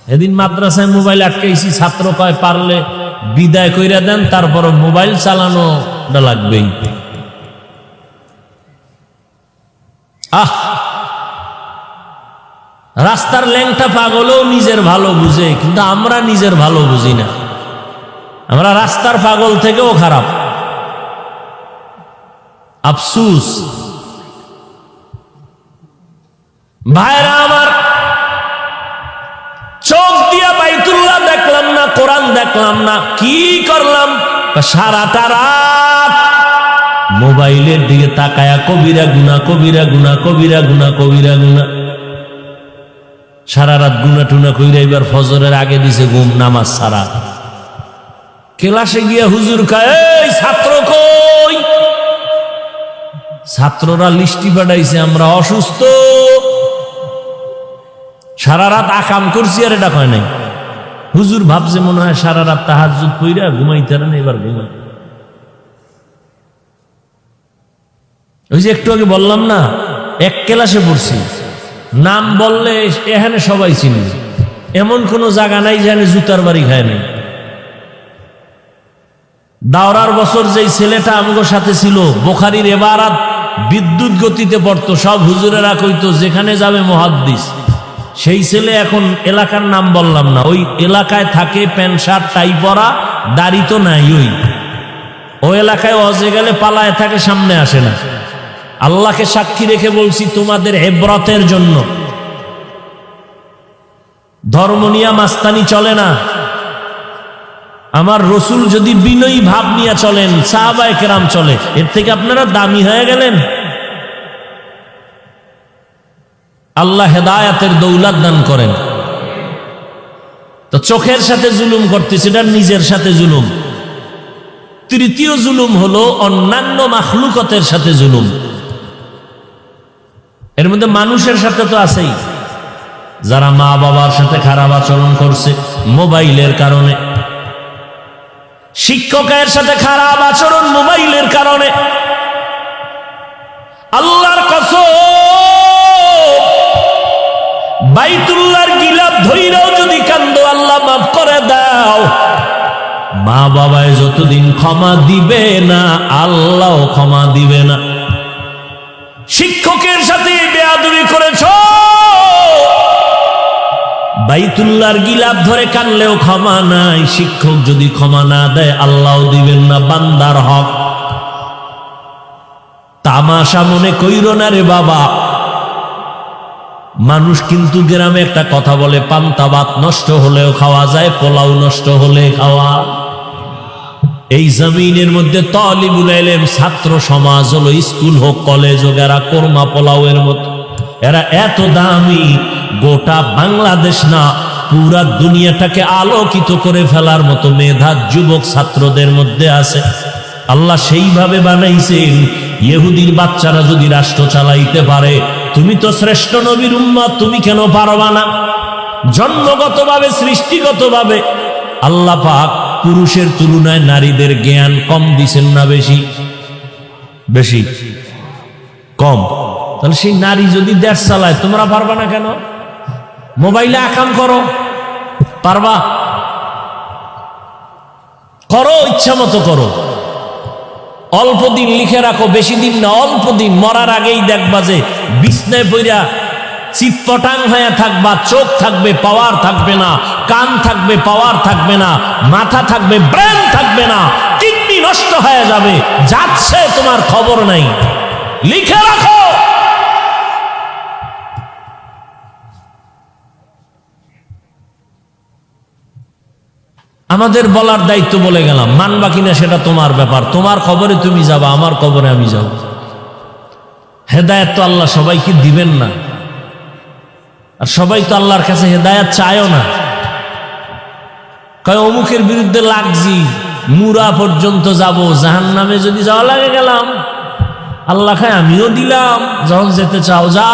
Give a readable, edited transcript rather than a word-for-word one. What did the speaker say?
এদিন মাদ্রাসায় মোবাইল আটকাইছি, ছাত্র কয় পারলে বিদায় কইরা দেন, তারপর মোবাইল চালানো লাগবেই। রাস্তার ল্যাংটা পাগলও নিজের ভালো বুঝে, কিন্তু আমরা নিজের ভালো বুঝি না। আমরা রাস্তার পাগল থেকেও খারাপ। আফসুস ভাইরা আমার, চোখ দিয়া বাইতুল্লাহ দেখলাম না, কোরআন দেখলাম না, কি করলাম? সারাটা রাত মোবাইলের দিকে তাকায়া কবিরা গুনা, কবিরা গুনা, কবিরা গুনা, কবিরা গুনা। সারা রাত গুনা টুনা কইরা এবার ফজরের আগে দিছে ঘুম, নামাজ সারা। ক্লাসে গিয়া হুজুর কয়, এই ছাত্র কই? ছাত্ররা লিস্টি পাঠাইছে, আমরা অসুস্থ, সারা রাত আকাম করছি আর এটা কয় নাই। হুজুর ভাবছে মনে হয় সারা রাত তাহাজ্জুদ পইরা ঘুমাইতে না, এবার ঘুমাই। ওই যে একটু আগে বললাম না, এক ক্লাসে পড়ছি, নাম বললে এখানে সবাই চিনি, এমন কোন জায়গা নাই যেখানে জুতার বাড়ি খায় নাই। দাওরার বছর যেই ছেলেটা আমগোর সাথে ছিল, বুখারীর ইবারাত বিদ্যুৎ গতিতে পড়তো, সব হুজুরেরা কইতো যেখানে যাবে মুহাদ্দিস। সেই ছেলে এখন এলাকার নাম বললাম না, ওই এলাকায় থাকে, প্যান্ট শার্ট টাই পরা, দাড়ি তো নাই। ওই এলাকায় অজে গেলে পালায় থাকে, সামনে আসে না। আল্লাহকে সাক্ষী রেখে বলছি, তোমাদের ইবরতের জন্য। ধর্ম নিয়ে মাস্তানি চলে না। আমার রসুল যদি বিনয়ী ভাব নিয়ে চলেন, সাহাবায়ে কেরাম চলে, এর থেকে আপনারা দামি হয়ে গেলেন। আল্লাহ হেদায়াতের দৌলত দান করেন। তো চোখের সাথে জুলুম করতেছে, এটা নিজের সাথে জুলুম। তৃতীয় জুলুম হলো অন্যান্য মাখলুকতের সাথে জুলুম। এর মধ্যে মানুষের সাথে তো আছেই, যারা মা বাবার সাথে খারাপ আচরণ করছে মোবাইলের কারণে, শিক্ষকের সাথে খারাপ আচরণ মোবাইলের কারণে। আল্লাহর কসম, বাইতুল্লাহর গিলাফ ধইরাও যদি কান্দো, আল্লাহ মাফ করে দাও। মা বাবায় যতদিন ক্ষমা দিবে না, আল্লাহও ক্ষমা দিবে না। শিক্ষকের সাথে বেয়াদবি করেছ, বাইতুল্লাহর গিলাফ ধরে কানলেও ক্ষমা নাই। শিক্ষক যদি ক্ষমা না দেয়, আল্লাহও দিবেন না। বান্দার হক তামাশা মনে কইরো না রে বাবা। মানুষ কিন্তু গ্রামে একটা কথা বলে, পান্তা ভাত নষ্ট হলেও খাওয়া যায়, পোলাও নষ্ট হলে খাওয়া। এই জমিনের মধ্যে তালিবুল ইলম ছাত্র সমাজ হলো, স্কুল হোক কলেজ হোক, এরা কোরমা পোলাওয়ের মতো। এরা এত দামি, গোটা বাংলাদেশ না পুরা দুনিয়াটাকে আলোকিত করে ফেলার মতো মেধা যুবক ছাত্রদের মধ্যে আছে। আল্লাহ সেইভাবে বানাইছেন, ইহুদির বাচ্চারা যদি রাষ্ট্র চালাইতে পারে, তুমি তো শ্রেষ্ঠ নবীর উম্মত, তুমি কেন পারবা না? জন্মগতভাবে, সৃষ্টিগতভাবে আল্লাহ পাক পুরুষের তুলনায় নারীদের জ্ঞান কম দিছেন না বেশি? বেশি? কম? তাহলে সেই নারী যদি দেশ চালায়, তোমরা পারবা না কেন? মোবাইলে আকাম করো, পারবা? করো, ইচ্ছা মতো করো। অল্প দিন লিখে রাখো, বেশি দিন না, অল্প দিন। মরার আগেই দেখবা যে বিছনায় পইরা চিৎপটাং হয়ে থাকবা, চোখ থাকবে, পাওয়ার থাকবে না, কান থাকবে, পাওয়ার থাকবে না, মাথা থাকবে, ব্রেন থাকবে না, কিডনি নষ্ট হয়ে যাবে, যাচ্ছে তোমার খবর নাই। লিখে রাখো। আমাদের বলার দায়িত্ব বলে গেলাম, মানবা কিনা সেটা তোমার ব্যাপার। তোমার খবরে তুমি যাবা, আমার খবরে আমি যাব। হেদায়েত তো আল্লাহ সবাইকে দিবেন না, আর সবাই তো আল্লাহর কাছে হেদায়েত চায়ও না। কয় অমুকের বিরুদ্ধে লাগছি, মুরা পর্যন্ত যাব, জাহান্নামে যদি যাওয়া লাগে গেলাম। আল্লাহ খায় আমিও দিলাম, যখন যেতে চাও যা।